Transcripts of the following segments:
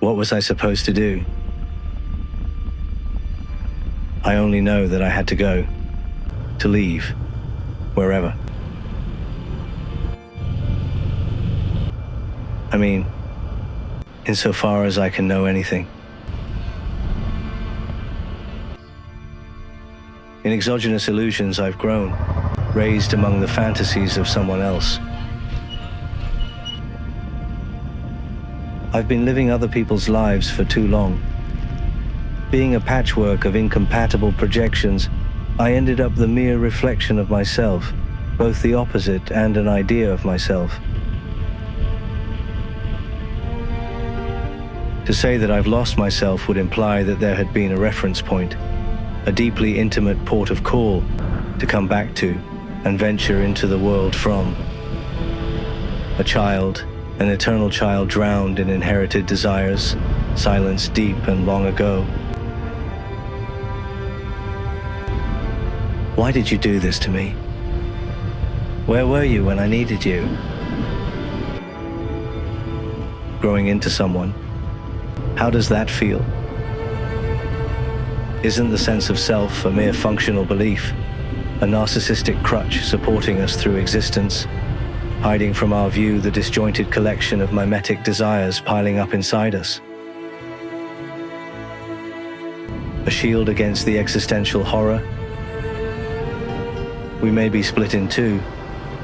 What was I supposed to do? I only know that I had to go, to leave, wherever. I mean, insofar as I can know anything. In exogenous illusions I've grown, raised among the fantasies of someone else. I've been living other people's lives for too long. Being a patchwork of incompatible projections, I ended up the mere reflection of myself, both the opposite and an idea of myself. To say that I've lost myself would imply that there had been a reference point, a deeply intimate port of call to come back to and venture into the world from. A child, an eternal child drowned in inherited desires, silenced deep and long ago. Why did you do this to me? Where were you when I needed you? Growing into someone, how does that feel? Isn't the sense of self a mere functional belief, a narcissistic crutch supporting us through existence, hiding from our view the disjointed collection of mimetic desires piling up inside us? A shield against the existential horror? We may be split in two,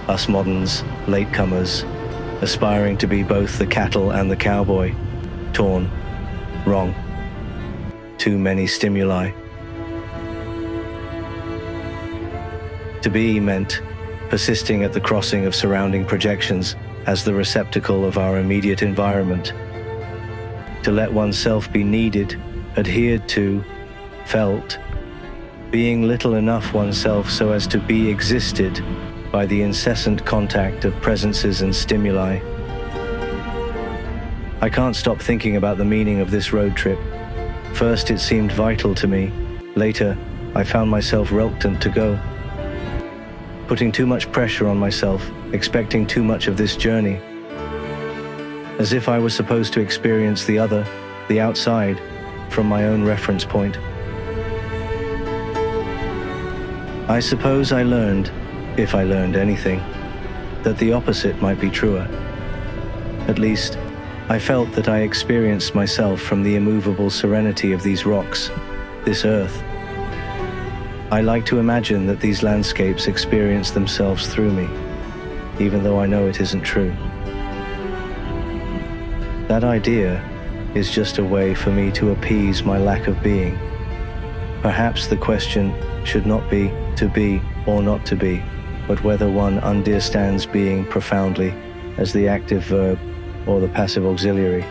us moderns, latecomers, aspiring to be both the cattle and the cowboy, torn, wrong. Too many stimuli. To be meant persisting at the crossing of surrounding projections as the receptacle of our immediate environment. To let oneself be needed, adhered to, felt, being little enough oneself so as to be existed by the incessant contact of presences and stimuli. I can't stop thinking about the meaning of this road trip. First, it seemed vital to me. Later, I found myself reluctant to go. Putting too much pressure on myself, expecting too much of this journey. As if I was supposed to experience the other, the outside, from my own reference point. I suppose I learned, if I learned anything, that the opposite might be truer. At least, I felt that I experienced myself from the immovable serenity of these rocks, this earth. I like to imagine that these landscapes experience themselves through me, even though I know it isn't true. That idea is just a way for me to appease my lack of being. Perhaps the question should not be to be or not to be, but whether one understands being profoundly as the active verb or the passive auxiliary.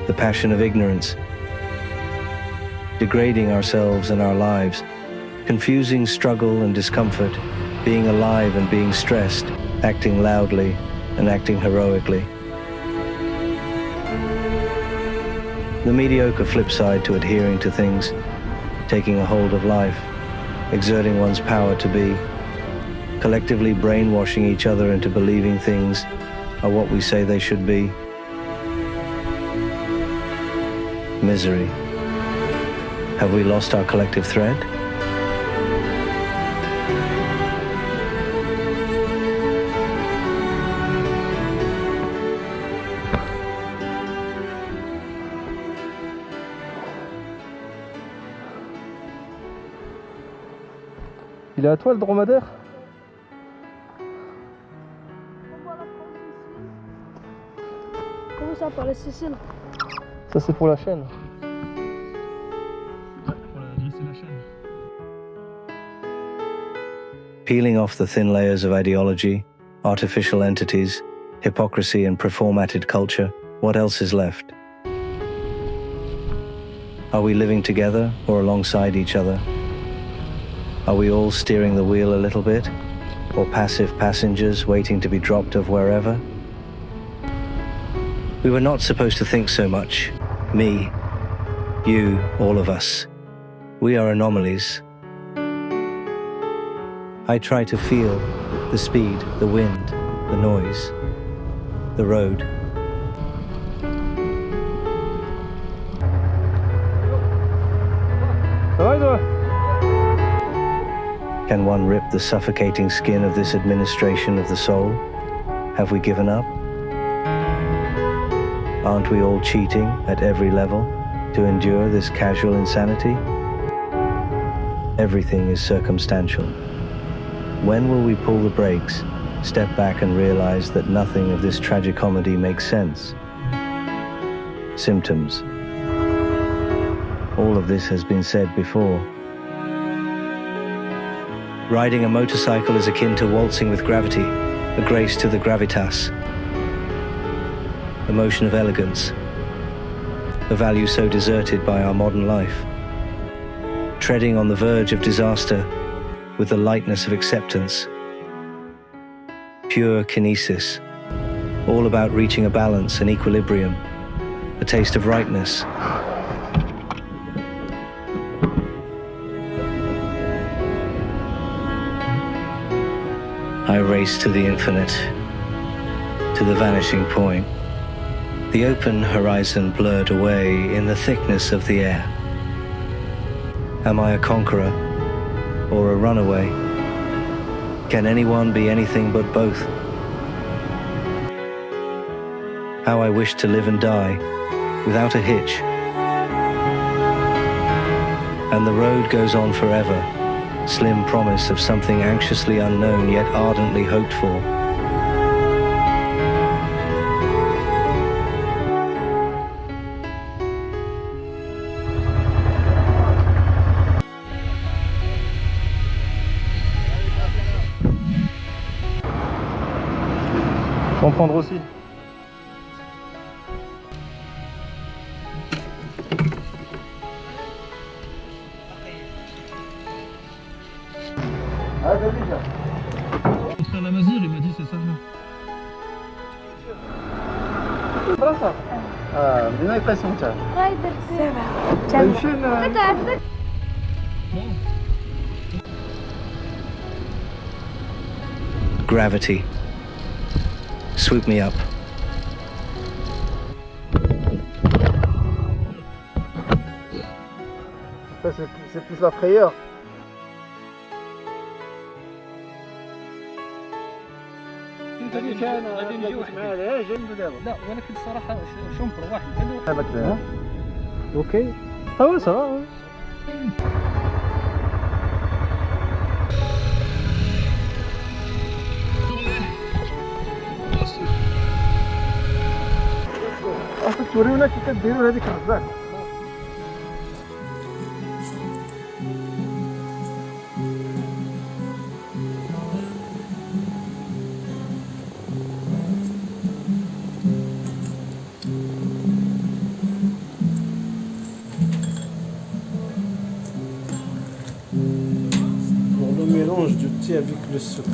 The passion of ignorance, degrading ourselves and our lives, confusing struggle and discomfort, being alive and being stressed, acting loudly and acting heroically. The mediocre flip side to adhering to things, taking a hold of life, exerting one's power to be, collectively brainwashing each other into believing things are what we say they should be. Misery. Have we lost our collective thread? Il est à toi le dromadaire? Comment ça, par les Siciles? Ça c'est pour la chaîne. Peeling off the thin layers of ideology, artificial entities, hypocrisy and performated culture, what else is left? Are we living together or alongside each other? Are we all steering the wheel a little bit, or passive passengers waiting to be dropped of wherever? We were not supposed to think so much. Me, you, all of us. We are anomalies. I try to feel the speed, the wind, the noise, the road. Ça va et toi? Can one rip the suffocating skin of this administration of the soul? Have we given up? Aren't we all cheating at every level to endure this casual insanity? Everything is circumstantial. When will we pull the brakes, step back and realize that nothing of this tragicomedy makes sense? Symptoms. All of this has been said before. Riding a motorcycle is akin to waltzing with gravity, a grace to the gravitas, a motion of elegance, a value so deserted by our modern life. Treading on the verge of disaster with the lightness of acceptance. Pure kinesis, all about reaching a balance, an equilibrium, a taste of rightness. I race to the infinite, to the vanishing point. The open horizon blurred away in the thickness of the air. Am I a conqueror or a runaway? Can anyone be anything but both? How I wish to live and die without a hitch. And the road goes on forever, slim promise of something anxiously unknown yet ardently hoped for. Faut en prendre aussi. Contre la Mazir, il m'a dit c'est ça. من أي قسم أنت؟ Gravity. Swoop me up. C'est plus la frayeur. لا ولكن الصراحة شمبر واحد Ok. Ah ouais, ça va. Ouais. أصلا توريونا كيف كديروا هذيك الرزاق. Pour le mélange du thé avec le sucre.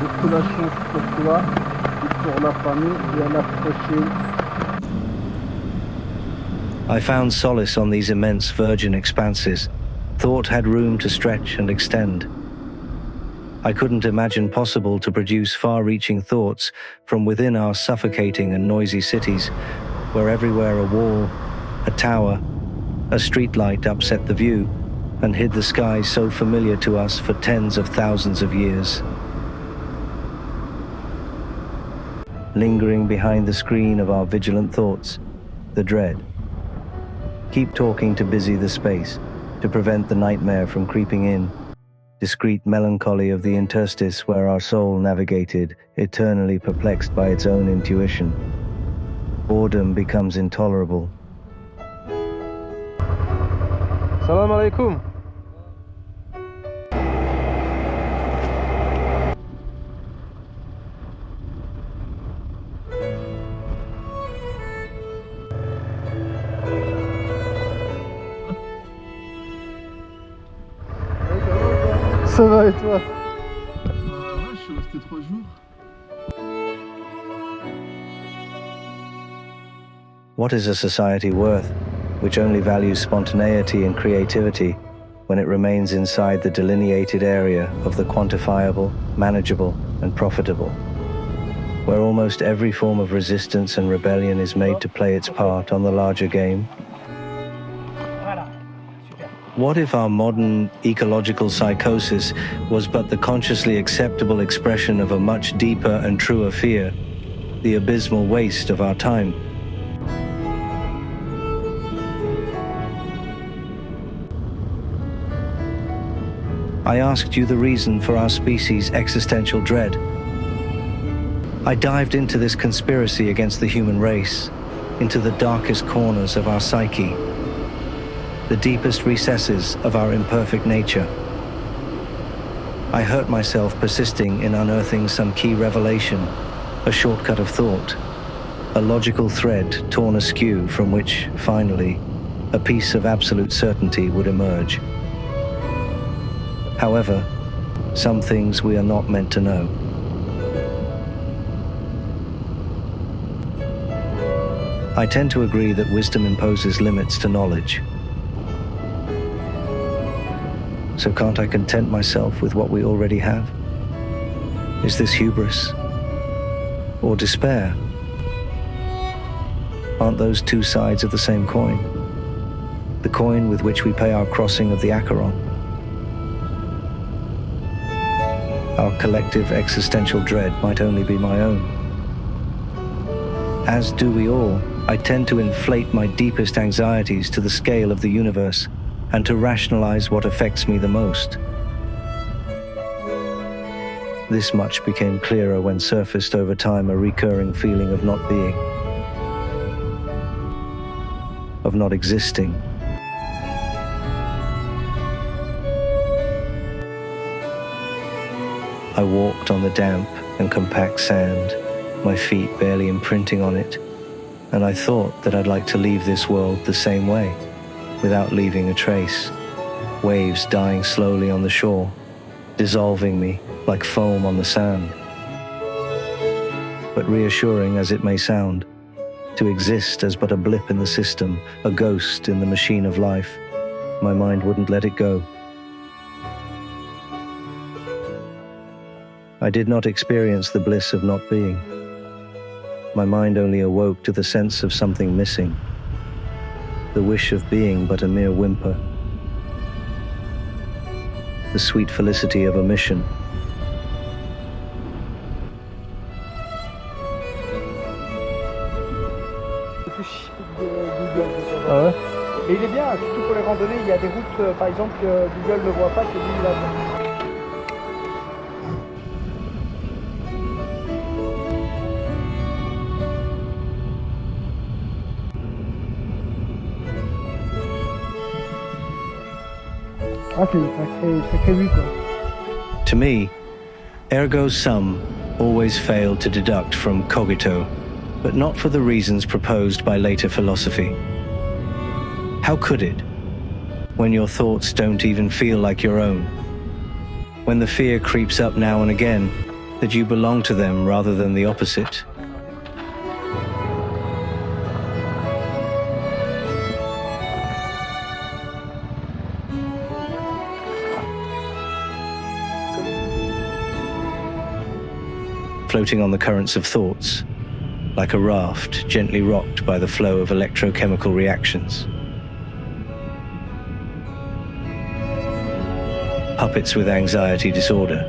Beaucoup la chance pour toi et pour la famille et à la prochaine. I found solace on these immense virgin expanses. Thought had room to stretch and extend. I couldn't imagine possible to produce far-reaching thoughts from within our suffocating and noisy cities, where everywhere a wall, a tower, a streetlight upset the view and hid the sky so familiar to us for tens of thousands of years. Lingering behind the screen of our vigilant thoughts, the dread, Keep talking to busy the space, to prevent the nightmare from creeping in. Discreet melancholy of the interstice where our soul navigated, eternally perplexed by its own intuition. Boredom becomes intolerable. Salam alaikum. Ça va et toi? Ouais, je suis resté 3 jours. What is a society worth, which only values spontaneity and creativity when it remains inside the delineated area of the quantifiable, manageable, and profitable, where almost every form of resistance and rebellion is made to play its part on the larger game? What if our modern ecological psychosis was but the consciously acceptable expression of a much deeper and truer fear, the abysmal waste of our time? I asked you the reason for our species' existential dread. I dived into this conspiracy against the human race, into the darkest corners of our psyche, the deepest recesses of our imperfect nature. I hurt myself persisting in unearthing some key revelation, a shortcut of thought, a logical thread torn askew from which, finally, a piece of absolute certainty would emerge. However, some things we are not meant to know. I tend to agree that wisdom imposes limits to knowledge. So can't I content myself with what we already have? Is this hubris or despair? Aren't those two sides of the same coin? The coin with which we pay our crossing of the Acheron. Our collective existential dread might only be my own. As do we all, I tend to inflate my deepest anxieties to the scale of the universe and to rationalize what affects me the most. This much became clearer when surfaced over time a recurring feeling of not being, of not existing. I walked on the damp and compact sand, my feet barely imprinting on it, and I thought that I'd like to leave this world the same way, without leaving a trace. Waves dying slowly on the shore, dissolving me like foam on the sand. But reassuring as it may sound, to exist as but a blip in the system, a ghost in the machine of life, my mind wouldn't let it go. I did not experience the bliss of not being. My mind only awoke to the sense of something missing, the wish of being but a mere whimper, the sweet felicity of omission. Ah ouais? Et il est bien, surtout pour les randonnées, il y a des routes, par exemple, que Google ne voit pas, que lui il a vu. Ah, c'est une sacrée vue, quoi. To me, ergo sum always failed to deduct from cogito, but not for the reasons proposed by later philosophy. How could it, when your thoughts don't even feel like your own? When the fear creeps up now and again that you belong to them rather than the opposite? Floating on the currents of thoughts, like a raft gently rocked by the flow of electrochemical reactions. Puppets with anxiety disorder.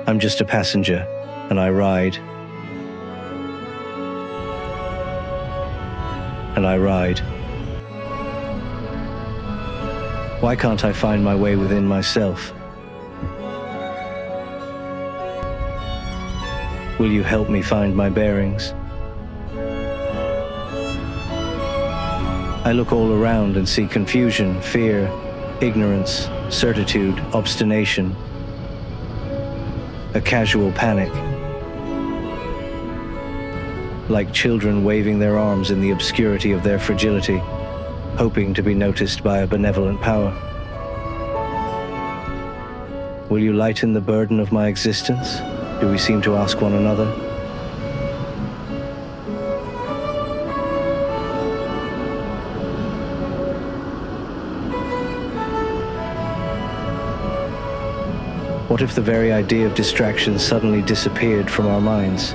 I'm just a passenger, and I ride. and I ride. Why can't I find my way within myself? Will you help me find my bearings? I look all around and see confusion, fear, ignorance, certitude, obstination, a casual panic, like children waving their arms in the obscurity of their fragility, hoping to be noticed by a benevolent power. Will you lighten the burden of my existence? Do we seem to ask one another? What if the very idea of distraction suddenly disappeared from our minds?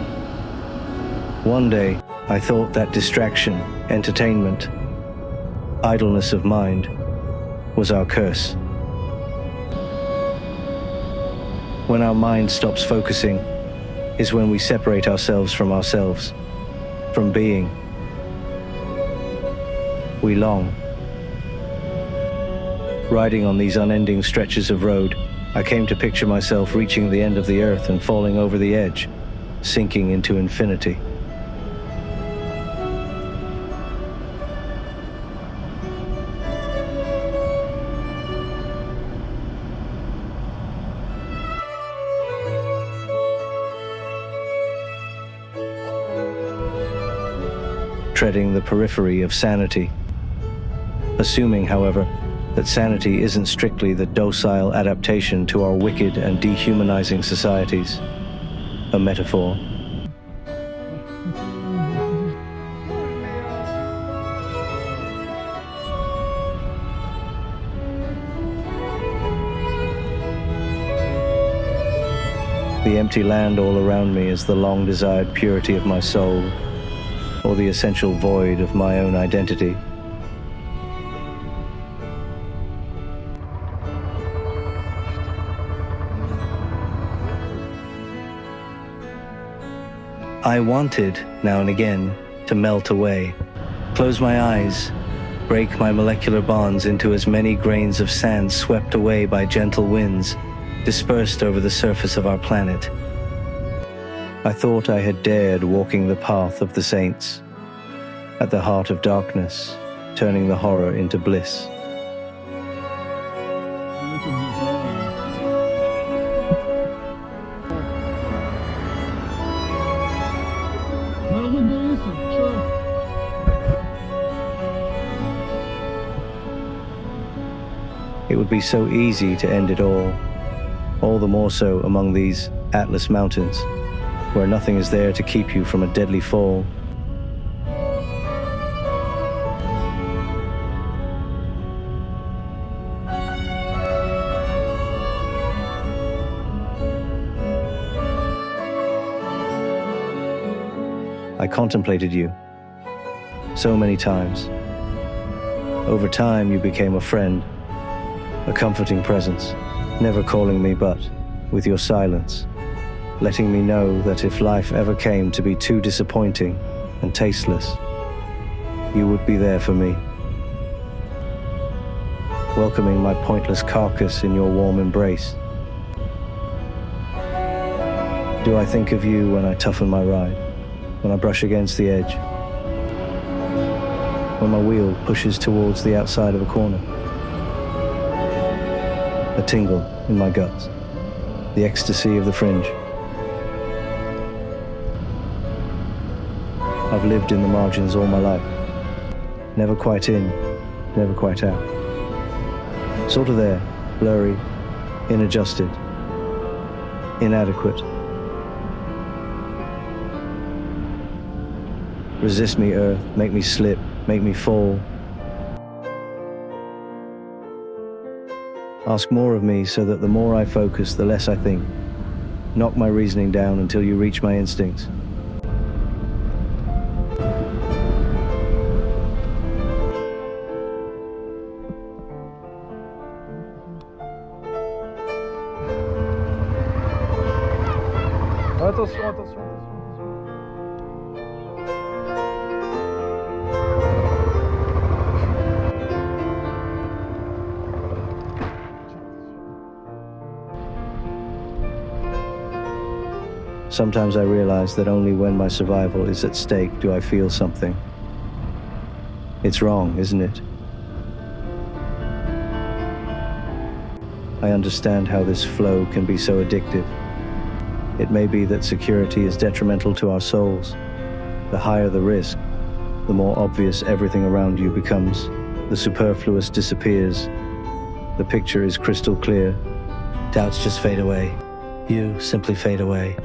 One day, I thought that distraction, entertainment, idleness of mind was our curse. When our mind stops focusing is when we separate ourselves, from being. We long. Riding on these unending stretches of road, I came to picture myself reaching the end of the earth and falling over the edge, sinking into infinity. Treading the periphery of sanity. Assuming, however, that sanity isn't strictly the docile adaptation to our wicked and dehumanizing societies, a metaphor. The empty land all around me is the long-desired purity of my soul, or the essential void of my own identity. I wanted, now and again, to melt away, close my eyes, break my molecular bonds into as many grains of sand swept away by gentle winds, dispersed over the surface of our planet. I thought I had dared walking the path of the saints, at the heart of darkness, turning the horror into bliss. It would be so easy to end it all the more so among these Atlas Mountains, where nothing is there to keep you from a deadly fall. I contemplated you so many times. Over time, you became a friend, a comforting presence, never calling me but with your silence, letting me know that if life ever came to be too disappointing and tasteless, you would be there for me, welcoming my pointless carcass in your warm embrace. Do I think of you when I toughen my ride, when I brush against the edge, when my wheel pushes towards the outside of a corner? A tingle in my guts, the ecstasy of the fringe. I've lived in the margins all my life, never quite in, never quite out. Sort of there, blurry, inadjusted, inadequate. Resist me, earth, make me slip, make me fall. Ask more of me so that the more I focus, the less I think. Knock my reasoning down until you reach my instincts. Attention, attention, attention. Sometimes I realize that only when my survival is at stake do I feel something. It's wrong, isn't it? I understand how this flow can be so addictive. It may be that security is detrimental to our souls. The higher the risk, the more obvious everything around you becomes. The superfluous disappears. The picture is crystal clear. Doubts just fade away. You simply fade away.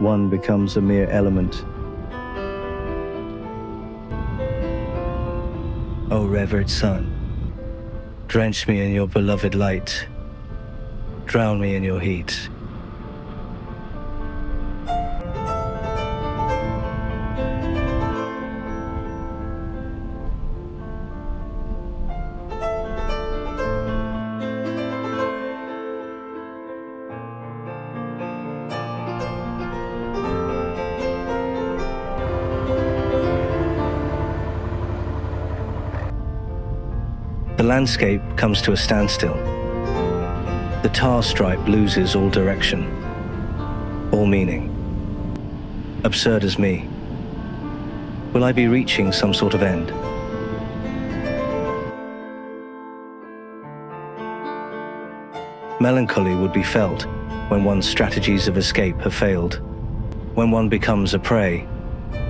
One becomes a mere element. O revered sun, drench me in your beloved light. Drown me in your heat. The landscape comes to a standstill. The tar stripe loses all direction, all meaning. Absurd as me. Will I be reaching some sort of end? Melancholy would be felt when one's strategies of escape have failed, when one becomes a prey,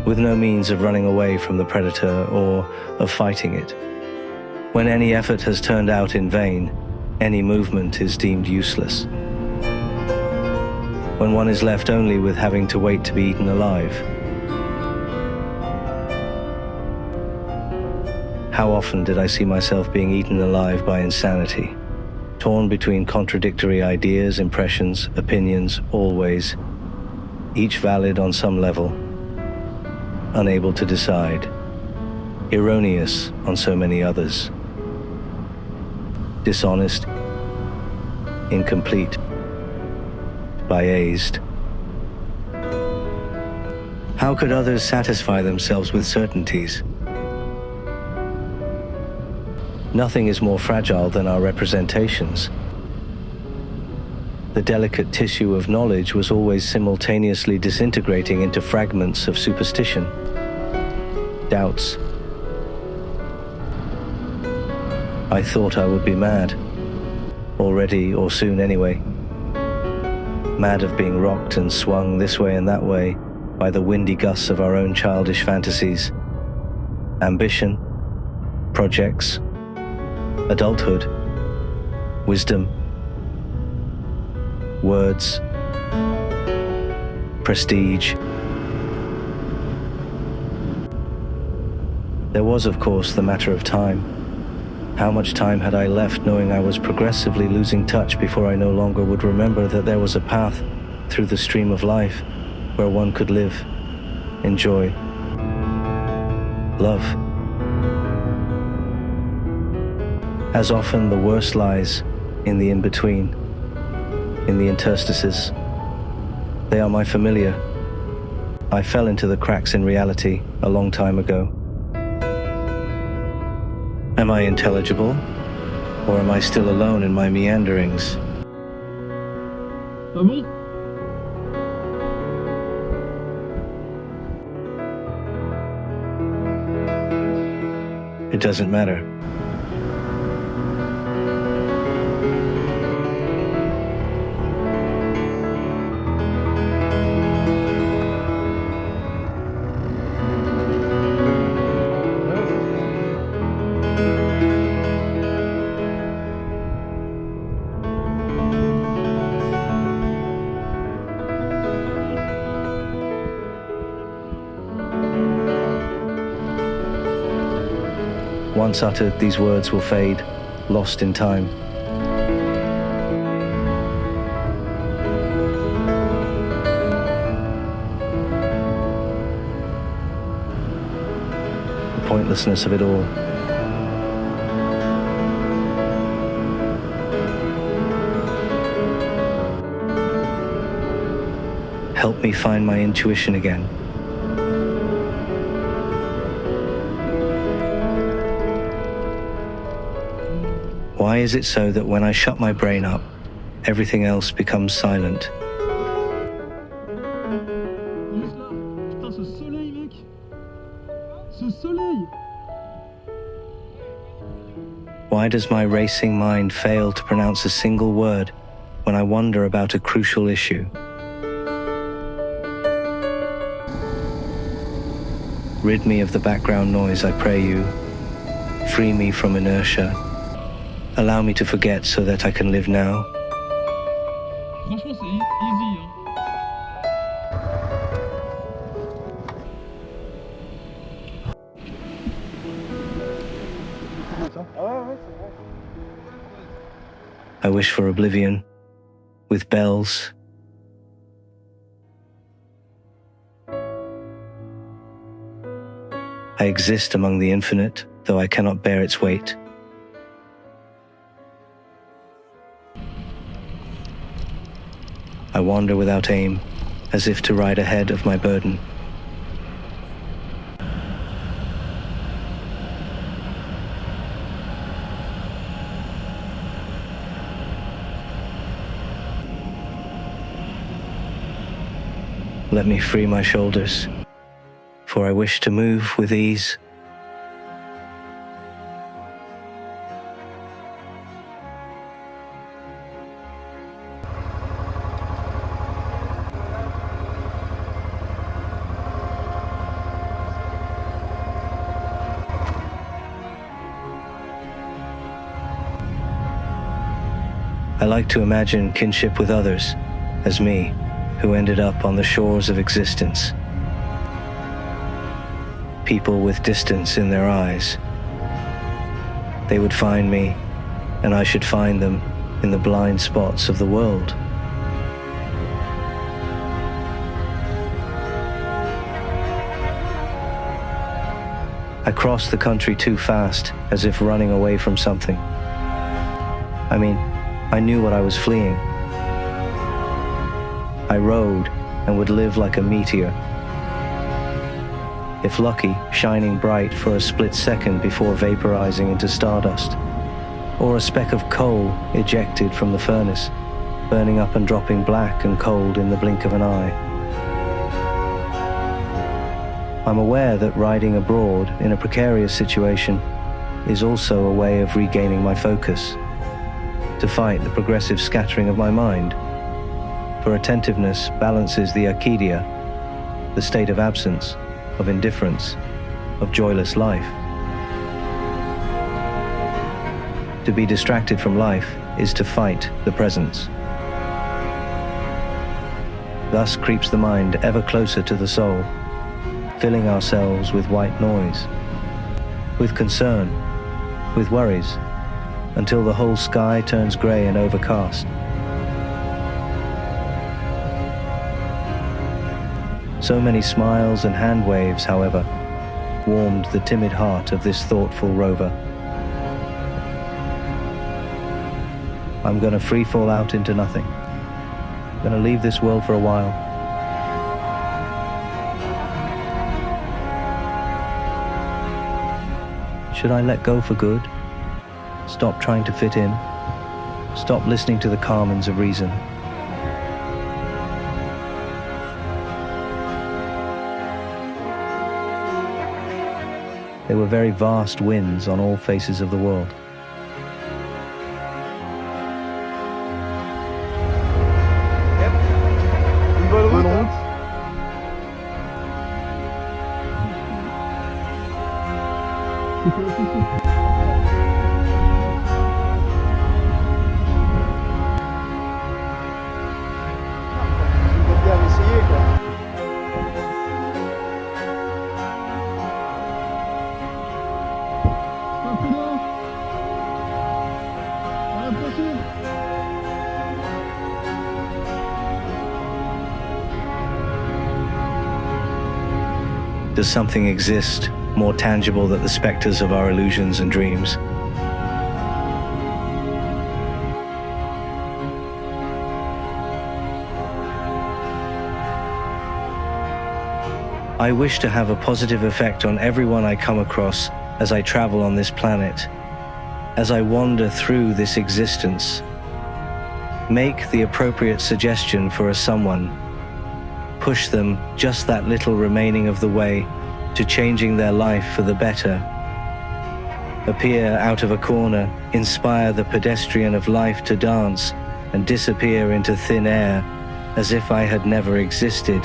with no means of running away from the predator or of fighting it. When any effort has turned out in vain, any movement is deemed useless. When one is left only with having to wait to be eaten alive. How often did I see myself being eaten alive by insanity, torn between contradictory ideas, impressions, opinions, always, each valid on some level, unable to decide, erroneous on so many others. Dishonest, incomplete, biased. How could others satisfy themselves with certainties? Nothing is more fragile than our representations. The delicate tissue of knowledge was always simultaneously disintegrating into fragments of superstition, doubts. I thought I would be mad, already or soon anyway. Mad of being rocked and swung this way and that way by the windy gusts of our own childish fantasies. Ambition, projects, adulthood, wisdom, words, prestige. There was, of course, the matter of time. How much time had I left, knowing I was progressively losing touch before I no longer would remember that there was a path through the stream of life where one could live, enjoy, love. As often, the worst lies in the in-between, in the interstices. They are my familiar. I fell into the cracks in reality a long time ago. Am I intelligible, or am I still alone in my meanderings? Ah bon? It doesn't matter. Once uttered, these words will fade, lost in time. The pointlessness of it all. Help me find my intuition again. Why is it so that when I shut my brain up, everything else becomes silent? Juste là. Putain, ce soleil, mec. Ce soleil. Why does my racing mind fail to pronounce a single word when I wonder about a crucial issue? Rid me of the background noise, I pray you. Free me from inertia. Allow me to forget so that I can live now. Franchement, c'est easy. Hein. Ah ouais, ouais, c'est vrai. I wish for oblivion, with bells. I exist among the infinite, though I cannot bear its weight. I wander without aim, as if to ride ahead of my burden. Let me free my shoulders, for I wish to move with ease. I like to imagine kinship with others, as me, who ended up on the shores of existence. People with distance in their eyes. They would find me, and I should find them in the blind spots of the world. I crossed the country too fast, as if running away from something. I mean, I knew what I was fleeing. I rode and would live like a meteor. If lucky, shining bright for a split second before vaporizing into stardust, or a speck of coal ejected from the furnace, burning up and dropping black and cold in the blink of an eye. I'm aware that riding abroad in a precarious situation is also a way of regaining my focus, to fight the progressive scattering of my mind. For attentiveness balances the acedia, the state of absence, of indifference, of joyless life. To be distracted from life is to fight the presence. Thus creeps the mind ever closer to the soul, filling ourselves with white noise, with concern, with worries, until the whole sky turns grey and overcast. So many smiles and hand waves, however, warmed the timid heart of this thoughtful rover. I'm gonna free fall out into nothing. Gonna leave this world for a while. Should I let go for good? Stop trying to fit in. Stop listening to the Carmens of reason. There were very vast winds on all faces of the world. Bonne route. Bien essayé, quoi. Un peu d'eau. À la prochaine. Does something exist more tangible than the specters of our illusions and dreams? I wish to have a positive effect on everyone I come across as I travel on this planet, as I wander through this existence. Make the appropriate suggestion for a someone, push them just that little remaining of the way to changing their life for the better. Appear out of a corner, inspire the pedestrian of life to dance and disappear into thin air as if I had never existed.